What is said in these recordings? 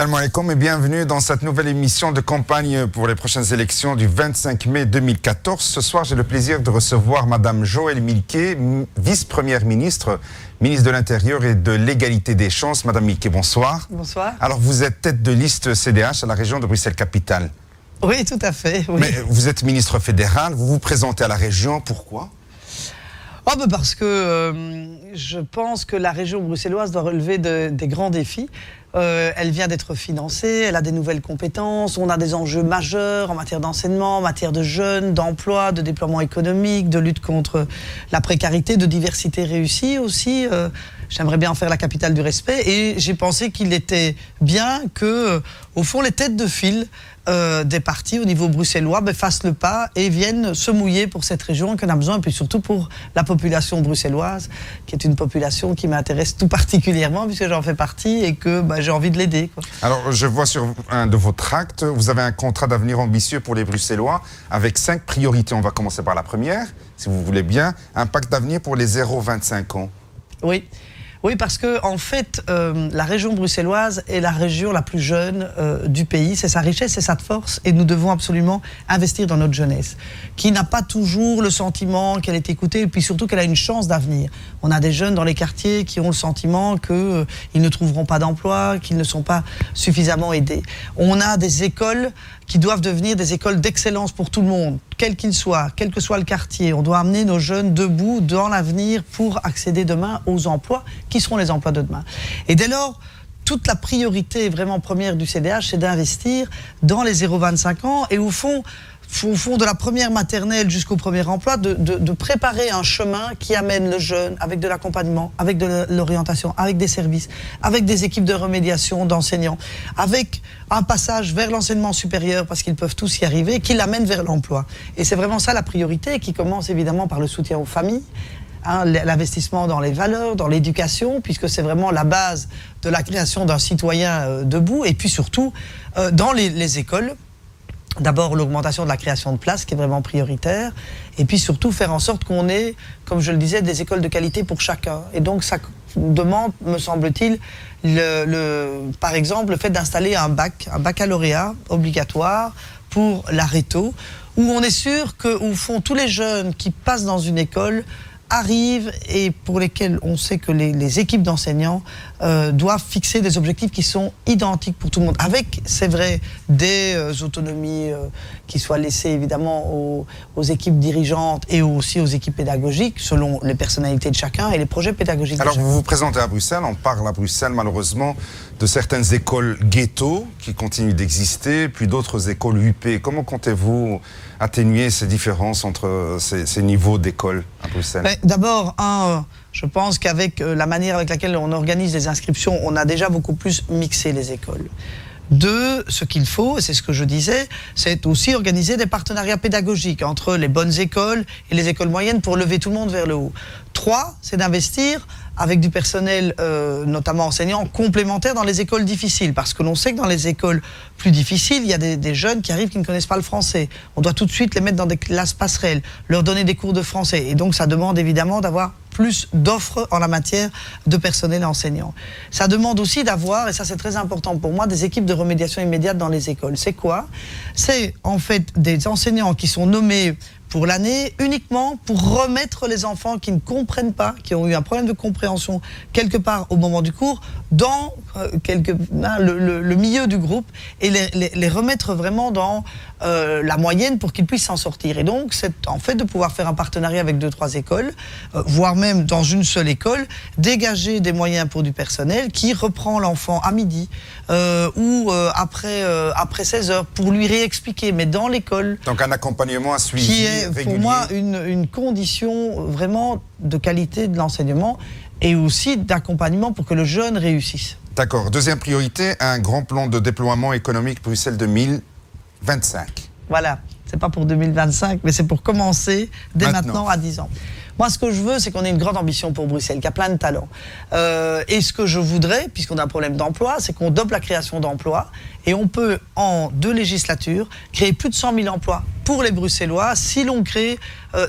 Salam alaikum et bienvenue dans cette nouvelle émission de campagne pour les prochaines élections du 25 mai 2014. Ce soir, j'ai le plaisir de recevoir Madame Joëlle Milquet, vice-première ministre, ministre de l'Intérieur et de l'Égalité des chances. Madame Milquet, bonsoir. Bonsoir. Alors, vous êtes tête de liste CDH à la région de Bruxelles-Capitale. Oui, tout à fait. Oui. Mais vous êtes ministre fédéral, vous vous présentez à la région, pourquoi ? Oh, ben parce que je pense que la région bruxelloise doit relever des grands défis. Elle vient d'être financée, elle a des nouvelles compétences, on a des enjeux majeurs en matière d'enseignement, en matière de jeunes, d'emploi, de déploiement économique, de lutte contre la précarité, de diversité réussie aussi. J'aimerais bien en faire la capitale du respect et j'ai pensé qu'il était bien que, au fond, les têtes de file des partis au niveau bruxellois fassent le pas et viennent se mouiller pour cette région qu'on a besoin, et puis surtout pour la population bruxelloise, qui est une population qui m'intéresse tout particulièrement puisque j'en fais partie et que j'ai envie de l'aider. Alors, je vois sur un de vos tracts, vous avez un contrat d'avenir ambitieux pour les Bruxellois avec 5 priorités. On va commencer par la première, si vous voulez bien. Un pacte d'avenir pour les 0-25 ans. Oui. Oui, parce que en fait, la région bruxelloise est la région la plus jeune du pays. C'est sa richesse, c'est sa force, et nous devons absolument investir dans notre jeunesse, qui n'a pas toujours le sentiment qu'elle est écoutée, et puis surtout qu'elle a une chance d'avenir. On a des jeunes dans les quartiers qui ont le sentiment qu'ils ne trouveront pas d'emploi, qu'ils ne sont pas suffisamment aidés. On a des écoles qui doivent devenir des écoles d'excellence pour tout le monde, quel qu'il soit, quel que soit le quartier. On doit amener nos jeunes debout dans l'avenir pour accéder demain aux emplois qui seront les emplois de demain. Et dès lors, toute la priorité vraiment première du CDH, c'est d'investir dans les 0-25 ans et au fond de la première maternelle jusqu'au premier emploi, de préparer un chemin qui amène le jeune avec de l'accompagnement, avec de l'orientation, avec des services, avec des équipes de remédiation, d'enseignants, avec un passage vers l'enseignement supérieur, parce qu'ils peuvent tous y arriver, qui l'amène vers l'emploi. Et c'est vraiment ça la priorité, qui commence évidemment par le soutien aux familles, l'investissement dans les valeurs, dans l'éducation, puisque c'est vraiment la base de la création d'un citoyen debout, et puis surtout dans les écoles. D'abord, l'augmentation de la création de places, qui est vraiment prioritaire. Et puis surtout, faire en sorte qu'on ait, comme je le disais, des écoles de qualité pour chacun. Et donc, ça demande, me semble-t-il, par exemple, le fait d'installer un baccalauréat obligatoire pour la réto, où on est sûr qu'au fond, tous les jeunes qui passent dans une école arrivent et pour lesquels on sait que les équipes d'enseignants doivent fixer des objectifs qui sont identiques pour tout le monde, avec, c'est vrai, des autonomies qui soient laissées évidemment aux équipes dirigeantes et aussi aux équipes pédagogiques, selon les personnalités de chacun et les projets pédagogiques. Alors, vous vous présentez à Bruxelles, on parle à Bruxelles malheureusement de certaines écoles ghetto qui continuent d'exister, puis d'autres écoles UP. Comment comptez-vous atténuer ces différences entre ces niveaux d'école à Bruxelles? D'abord, je pense qu'avec la manière avec laquelle on organise les inscriptions, on a déjà beaucoup plus mixé les écoles. 2, ce qu'il faut, et c'est ce que je disais, c'est aussi organiser des partenariats pédagogiques entre les bonnes écoles et les écoles moyennes pour lever tout le monde vers le haut. 3, c'est d'investir avec du personnel, notamment enseignant, complémentaire dans les écoles difficiles. Parce que l'on sait que dans les écoles plus difficiles, il y a des jeunes qui arrivent qui ne connaissent pas le français. On doit tout de suite les mettre dans des classes passerelles, leur donner des cours de français. Et donc ça demande évidemment d'avoir plus d'offres en la matière de personnel enseignant. Ça demande aussi d'avoir, et ça c'est très important pour moi, des équipes de remédiation immédiate dans les écoles. C'est quoi? C'est en fait des enseignants qui sont nommés pour l'année, uniquement pour remettre les enfants qui ne comprennent pas, qui ont eu un problème de compréhension quelque part au moment du cours, dans le milieu du groupe, et les remettre vraiment dans la moyenne pour qu'ils puissent s'en sortir. Et donc, c'est en fait de pouvoir faire un partenariat avec 2-3 écoles, voire même dans une seule école, dégager des moyens pour du personnel qui reprend l'enfant à midi ou après 16 heures pour lui réexpliquer, mais dans l'école. Donc un accompagnement à suivre. Qui est régulier. pour moi une condition vraiment de qualité de l'enseignement et aussi d'accompagnement pour que le jeune réussisse. D'accord. Deuxième priorité, un grand plan de déploiement économique Bruxelles 2025. Voilà, c'est pas pour 2025, mais c'est pour commencer dès maintenant à 10 ans. Moi, ce que je veux, c'est qu'on ait une grande ambition pour Bruxelles, qui a plein de talents. Et ce que je voudrais, puisqu'on a un problème d'emploi, c'est qu'on double la création d'emplois Et on peut, en 2 législatures, créer plus de 100 000 emplois pour les Bruxellois si l'on crée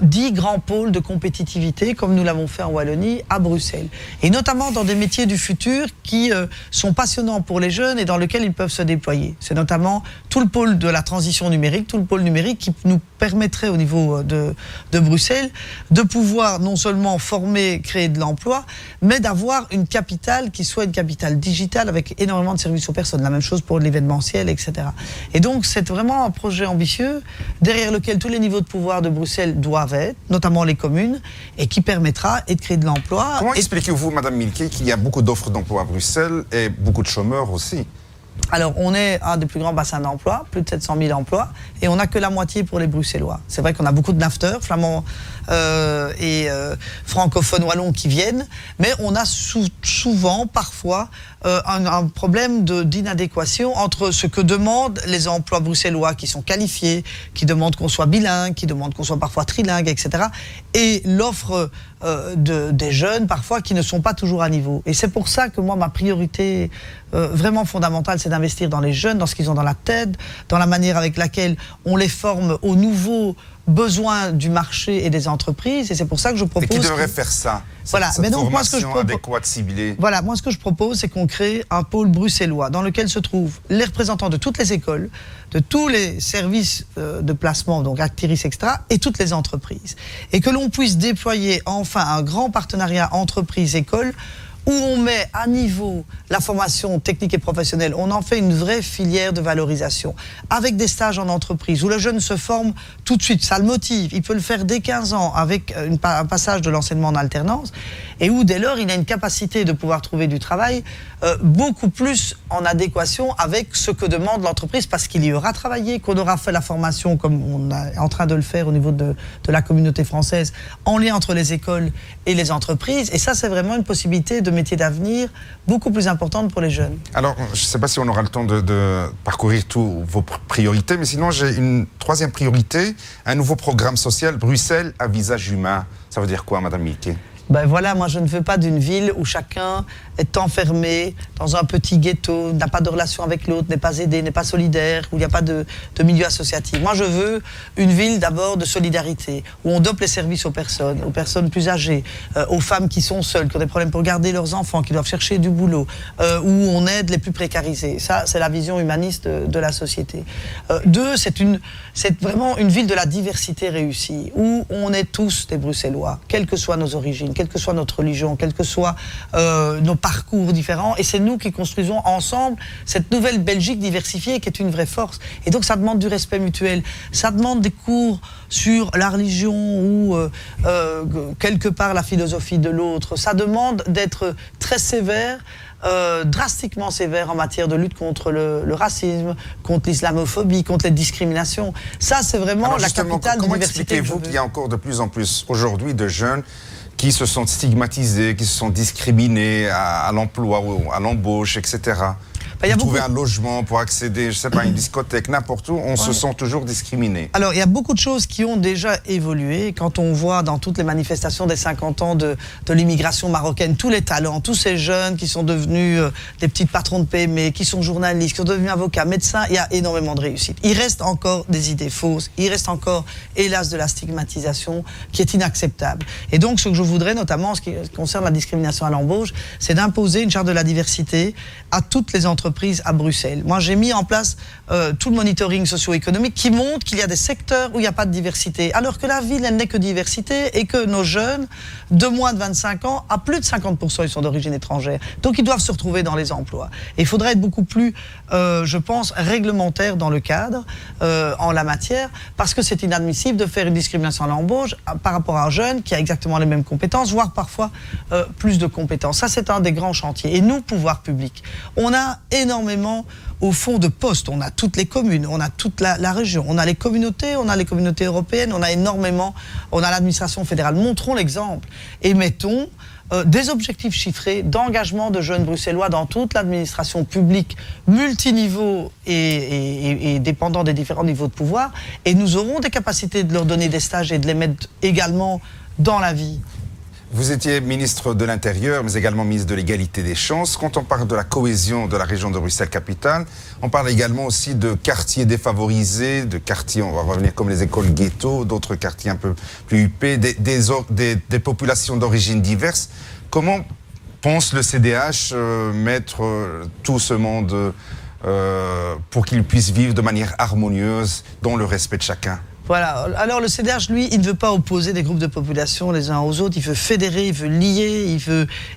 10 grands pôles de compétitivité, comme nous l'avons fait en Wallonie, à Bruxelles. Et notamment dans des métiers du futur qui sont passionnants pour les jeunes et dans lesquels ils peuvent se déployer. C'est notamment tout le pôle de la transition numérique, tout le pôle numérique qui nous permettrait au niveau de Bruxelles de pouvoir non seulement former, créer de l'emploi, mais d'avoir une capitale qui soit une capitale digitale avec énormément de services aux personnes. La même chose pour l'événementiel, etc. Et donc c'est vraiment un projet ambitieux derrière lequel tous les niveaux de pouvoir de Bruxelles doivent être, notamment les communes, et qui permettra de créer de l'emploi. Comment expliquez-vous, Madame Milquet, qu'il y a beaucoup d'offres d'emploi à Bruxelles et beaucoup de chômeurs aussi? Alors, on est un des plus grands bassins d'emploi, plus de 700 000 emplois, et on n'a que la moitié pour les Bruxellois. C'est vrai qu'on a beaucoup de nafteurs, flamands et francophones wallons qui viennent, mais on a souvent, parfois, un problème d'inadéquation entre ce que demandent les emplois bruxellois qui sont qualifiés, qui demandent qu'on soit bilingue, qui demandent qu'on soit parfois trilingue, etc., et l'offre des jeunes, parfois, qui ne sont pas toujours à niveau. Et c'est pour ça que moi, ma priorité vraiment fondamentale, c'est d'investir dans les jeunes, dans ce qu'ils ont dans la tête, dans la manière avec laquelle on les forme aux nouveaux besoins du marché et des entreprises. Et c'est pour ça que je propose... Et qui devrait faire ça? Voilà. Cette Mais donc, moi, formation adéquate, ciblée. Voilà, moi, ce que je propose, c'est qu'on crée un pôle bruxellois dans lequel se trouvent les représentants de toutes les écoles, de tous les services de placement, donc Actiris, etc., et toutes les entreprises. Et que l'on puisse déployer enfin un grand partenariat entreprise-école où on met à niveau la formation technique et professionnelle, on en fait une vraie filière de valorisation, avec des stages en entreprise, où le jeune se forme tout de suite, ça le motive, il peut le faire dès 15 ans, avec un passage de l'enseignement en alternance, et où dès lors il a une capacité de pouvoir trouver du travail beaucoup plus en adéquation avec ce que demande l'entreprise, parce qu'il y aura travaillé, qu'on aura fait la formation, comme on est en train de le faire au niveau de la communauté française, en lien entre les écoles et les entreprises, et ça c'est vraiment une possibilité de métier d'avenir beaucoup plus importante pour les jeunes. Alors, je ne sais pas si on aura le temps de parcourir toutes vos priorités, mais sinon j'ai une 3e priorité, un nouveau programme social, Bruxelles à visage humain. Ça veut dire quoi, Madame Milquet? Ben voilà, moi je ne veux pas d'une ville où chacun est enfermé dans un petit ghetto, n'a pas de relation avec l'autre, n'est pas aidé, n'est pas solidaire, où il n'y a pas de milieu associatif. Moi je veux une ville d'abord de solidarité, où on dope les services aux personnes plus âgées, aux femmes qui sont seules, qui ont des problèmes pour garder leurs enfants, qui doivent chercher du boulot, où on aide les plus précarisés. Ça, c'est la vision humaniste de la société. 2, c'est vraiment une ville de la diversité réussie, où on est tous des Bruxellois, quelles que soient nos origines, quelle que soit notre religion, quels que soient nos parcours différents, et c'est nous qui construisons ensemble cette nouvelle Belgique diversifiée qui est une vraie force. Et donc ça demande du respect mutuel, ça demande des cours sur la religion ou quelque part la philosophie de l'autre, ça demande d'être très sévère, drastiquement sévère en matière de lutte contre le racisme, contre l'islamophobie, contre les discriminations. Ça, c'est vraiment la capitale de diversité. Comment expliquez-vous qu'il y a encore de plus en plus aujourd'hui de jeunes qui se sont stigmatisés, qui se sont discriminés à l'emploi ou à l'embauche, etc. Pour trouver un logement, pour accéder, je ne sais pas, à une discothèque, n'importe où, on se sent toujours discriminé. Alors, il y a beaucoup de choses qui ont déjà évolué. Quand on voit dans toutes les manifestations des 50 ans de l'immigration marocaine, tous les talents, tous ces jeunes qui sont devenus des petits patrons de PME, qui sont journalistes, qui sont devenus avocats, médecins, il y a énormément de réussite. Il reste encore des idées fausses, il reste encore, hélas, de la stigmatisation qui est inacceptable. Et donc, ce que je voudrais, notamment en ce qui concerne la discrimination à l'embauche, c'est d'imposer une charte de la diversité à toutes les entreprises à Bruxelles. Moi, j'ai mis en place tout le monitoring socio-économique qui montre qu'il y a des secteurs où il n'y a pas de diversité, alors que la ville, elle n'est que diversité et que nos jeunes de moins de 25 ans, à plus de 50%, ils sont d'origine étrangère. Donc, ils doivent se retrouver dans les emplois. Et il faudrait être beaucoup plus, je pense, réglementaire dans le cadre en la matière, parce que c'est inadmissible de faire une discrimination à l'embauche par rapport à un jeune qui a exactement les mêmes compétences, voire parfois plus de compétences. Ça, c'est un des grands chantiers. Et nous, pouvoir public, on a énormément au fond de postes, on a toutes les communes, on a toute la région, on a les communautés européennes, on a énormément, on a l'administration fédérale. Montrons l'exemple et mettons des objectifs chiffrés d'engagement de jeunes bruxellois dans toute l'administration publique multiniveau et dépendant des différents niveaux de pouvoir, et nous aurons des capacités de leur donner des stages et de les mettre également dans la vie. vous étiez ministre de l'Intérieur, mais également ministre de l'Égalité des chances. Quand on parle de la cohésion de la région de Bruxelles-Capitale, on parle également aussi de quartiers défavorisés, de quartiers, on va revenir comme les écoles ghetto, d'autres quartiers un peu plus huppés, des populations d'origine diverses. Comment pense le CDH mettre tout ce monde pour qu'il puisse vivre de manière harmonieuse, dans le respect de chacun? Voilà, alors le CDH, lui, il ne veut pas opposer des groupes de population les uns aux autres, il veut fédérer, il veut lier,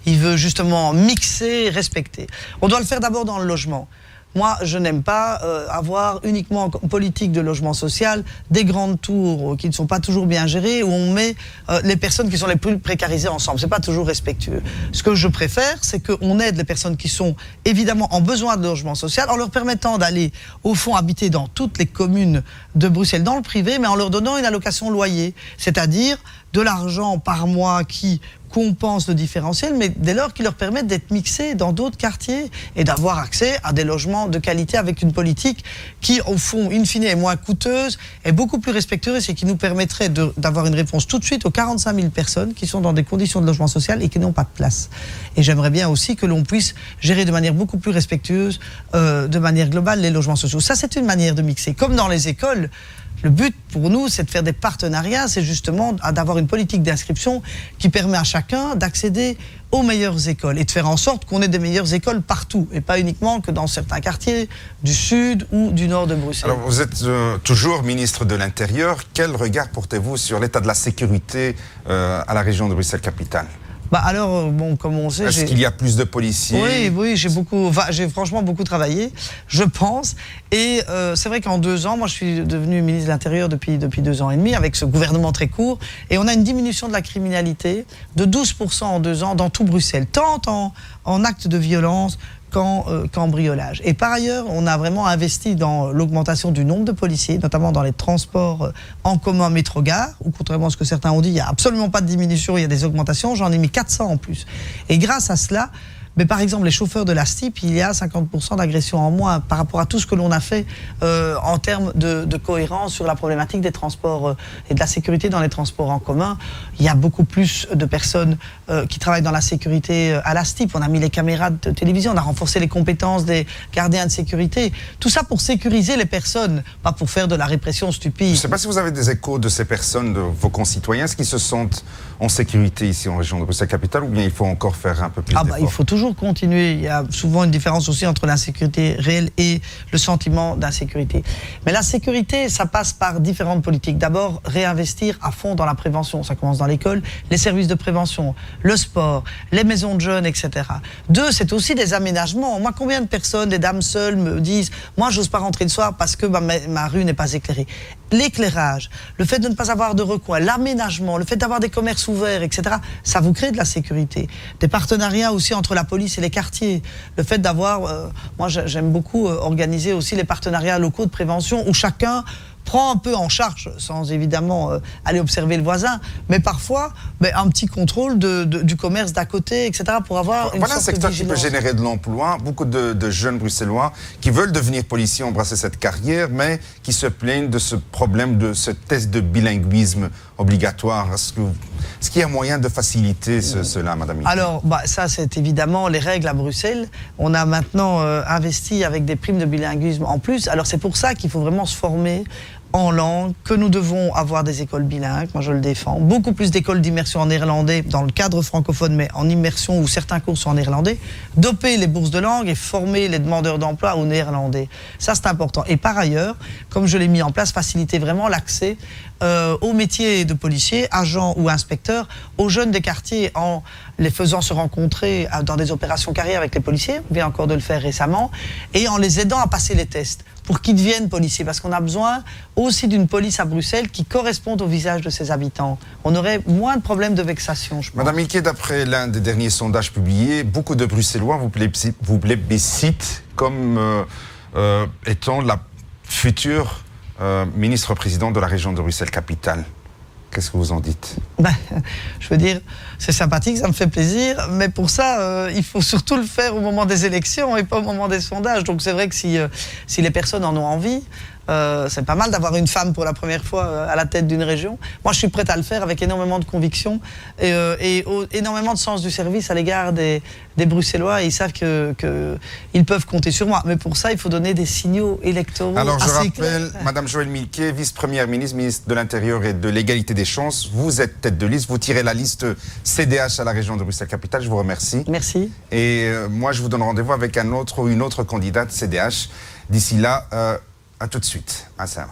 il veut justement mixer, respecter. On doit le faire d'abord dans le logement. Moi, je n'aime pas avoir uniquement comme politique de logement social des grandes tours qui ne sont pas toujours bien gérées, où on met les personnes qui sont les plus précarisées ensemble. C'est pas toujours respectueux. Ce que je préfère, c'est qu'on aide les personnes qui sont évidemment en besoin de logement social, en leur permettant d'aller, au fond, habiter dans toutes les communes de Bruxelles, dans le privé, mais en leur donnant une allocation loyer. C'est-à-dire de l'argent par mois qui compense le différentiel, mais dès lors qui leur permettent d'être mixés dans d'autres quartiers et d'avoir accès à des logements de qualité avec une politique qui, au fond, in fine, est moins coûteuse, est beaucoup plus respectueuse et qui nous permettrait d'avoir une réponse tout de suite aux 45 000 personnes qui sont dans des conditions de logement social et qui n'ont pas de place. Et j'aimerais bien aussi que l'on puisse gérer de manière beaucoup plus respectueuse, de manière globale, les logements sociaux. Ça, c'est une manière de mixer. Comme dans les écoles, le but pour nous, c'est de faire des partenariats, c'est justement d'avoir une politique d'inscription qui permet à chacun d'accéder aux meilleures écoles et de faire en sorte qu'on ait des meilleures écoles partout et pas uniquement que dans certains quartiers du sud ou du nord de Bruxelles. Alors vous êtes toujours ministre de l'Intérieur. Quel regard portez-vous sur l'état de la sécurité à la région de Bruxelles-Capitale? Bah alors, bon, comme on sait... Est-ce qu'il y a plus de policiers? Oui, j'ai franchement beaucoup travaillé, je pense. Et c'est vrai qu'en 2 ans, moi je suis devenu ministre de l'Intérieur depuis 2 ans et demi, avec ce gouvernement très court. Et on a une diminution de la criminalité de 12% en 2 ans dans tout Bruxelles, tant en actes de violence qu'en cambriolage. Et par ailleurs, on a vraiment investi dans l'augmentation du nombre de policiers, notamment dans les transports en commun métro-gare, où contrairement à ce que certains ont dit, il n'y a absolument pas de diminution, il y a des augmentations, j'en ai mis 400 en plus. Et grâce à cela, mais par exemple, les chauffeurs de la STIP, il y a 50% d'agressions en moins par rapport à tout ce que l'on a fait en termes de cohérence sur la problématique des transports et de la sécurité dans les transports en commun. Il y a beaucoup plus de personnes qui travaillent dans la sécurité à la STIP. On a mis les caméras de télévision, on a renforcé les compétences des gardiens de sécurité. Tout ça pour sécuriser les personnes, pas pour faire de la répression stupide. Je ne sais pas si vous avez des échos de ces personnes, de vos concitoyens. Est-ce qu'ils se sentent en sécurité ici en région de Bruxelles-Capitale ou bien il faut encore faire un peu plus d'efforts? Il faut toujours continuer. Il y a souvent une différence aussi entre l'insécurité réelle et le sentiment d'insécurité. Mais la sécurité, ça passe par différentes politiques. D'abord, réinvestir à fond dans la prévention. Ça commence dans l'école, les services de prévention, le sport, les maisons de jeunes, etc. 2, c'est aussi des aménagements. Moi, combien de personnes, des dames seules, me disent « Moi, j'ose pas rentrer le soir parce que ma rue n'est pas éclairée ». L'éclairage, le fait de ne pas avoir de recoin, l'aménagement, le fait d'avoir des commerces ouverts, etc., ça vous crée de la sécurité. Des partenariats aussi entre la police et les quartiers. Le fait d'avoir, moi j'aime beaucoup organiser aussi les partenariats locaux de prévention où chacun prend un peu en charge, sans évidemment aller observer le voisin, mais parfois un petit contrôle du commerce d'à côté, etc., pour avoir une voilà un sorte secteur de qui peut vigilance. générer de l'emploi. Beaucoup de jeunes bruxellois qui veulent devenir policiers, embrasser cette carrière, mais qui se plaignent de ce problème, de ce test de bilinguisme obligatoire. Est-ce qu'il y a moyen de faciliter cela, Madame Milquet? Alors, ça, c'est évidemment les règles à Bruxelles. On a maintenant investi avec des primes de bilinguisme en plus. Alors, c'est pour ça qu'il faut vraiment se former en langue, que nous devons avoir des écoles bilingues, moi je le défends, beaucoup plus d'écoles d'immersion en néerlandais dans le cadre francophone, mais en immersion où certains cours sont en néerlandais, doper les bourses de langue et former les demandeurs d'emploi au néerlandais. Ça c'est important. Et par ailleurs, comme je l'ai mis en place, faciliter vraiment l'accès aux métiers de policiers, agents ou inspecteurs, aux jeunes des quartiers en les faisant se rencontrer dans des opérations carrières avec les policiers, on vient encore de le faire récemment, et en les aidant à passer les tests pour qu'ils deviennent policiers, parce qu'on a besoin aussi d'une police à Bruxelles qui corresponde au visage de ses habitants. On aurait moins de problèmes de vexation, je pense. Madame Milquet, d'après l'un des derniers sondages publiés, beaucoup de Bruxellois vous plébiscitent comme étant la future ministre-présidente de la région de Bruxelles-Capitale. Qu'est-ce que vous en dites? Je veux dire, c'est sympathique, ça me fait plaisir, mais pour ça, il faut surtout le faire au moment des élections et pas au moment des sondages. Donc c'est vrai que si les personnes en ont envie, C'est pas mal d'avoir une femme pour la première fois à la tête d'une région. Moi, je suis prête à le faire avec énormément de conviction et énormément de sens du service à l'égard des Bruxellois. Et ils savent qu'ils peuvent compter sur moi. Mais pour ça, il faut donner des signaux électoraux. Alors, je assez rappelle, clairs. Madame Joëlle Milquet, vice-première ministre, ministre de l'Intérieur et de l'égalité des chances. Vous êtes tête de liste. Vous tirez la liste CDH à la région de Bruxelles-Capitale. Je vous remercie. Merci. Et moi, je vous donne rendez-vous avec un autre ou une autre candidate CDH. D'ici là, à tout de suite. À ça.